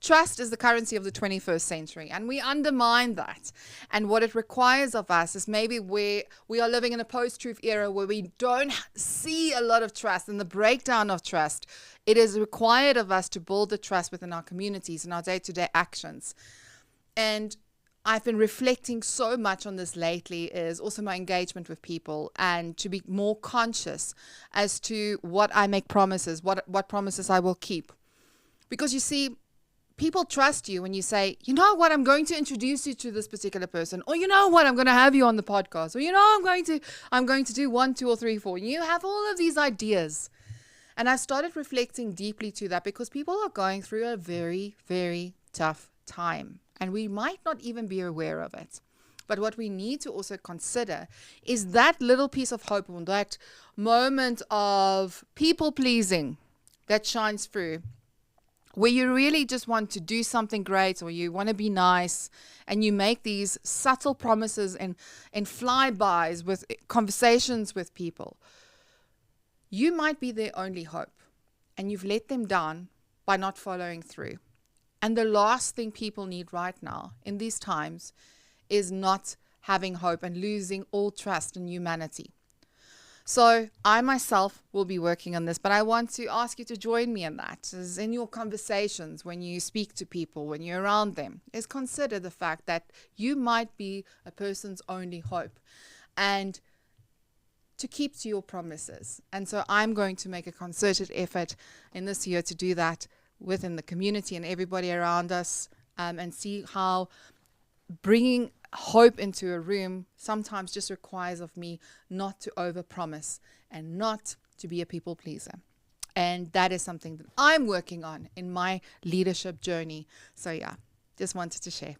trust is the currency of the 21st century, and we undermine that. And what it requires of us is maybe we are living in a post-truth era where we don't see a lot of trust and the breakdown of trust. It is required of us to build the trust within our communities and our day-to-day actions. And I've been reflecting so much on this lately, is also my engagement with people, and to be more conscious as to what I make promises, what promises I will keep. Because you see, people trust you when you say, you know what, I'm going to introduce you to this particular person, or you know what, I'm going to have you on the podcast, or you know, I'm going to do 1, 2, or 3, 4. You have all of these ideas. And I started reflecting deeply to that because people are going through a very, very tough time. And we might not even be aware of it. But what we need to also consider is that little piece of hope, or that moment of people pleasing that shines through, where you really just want to do something great, or you want to be nice, and you make these subtle promises and flybys with conversations with people. You might be their only hope, and you've let them down by not following through. And the last thing people need right now in these times is not having hope and losing all trust in humanity. So I myself will be working on this, but I want to ask you to join me in that. As in your conversations, when you speak to people, when you're around them, is consider the fact that you might be a person's only hope, and to keep to your promises. And so I'm going to make a concerted effort in this year to do that within the community and everybody around us, and see how bringing hope into a room sometimes just requires of me not to overpromise and not to be a people pleaser. And that is something that I'm working on in my leadership journey. So yeah, just wanted to share.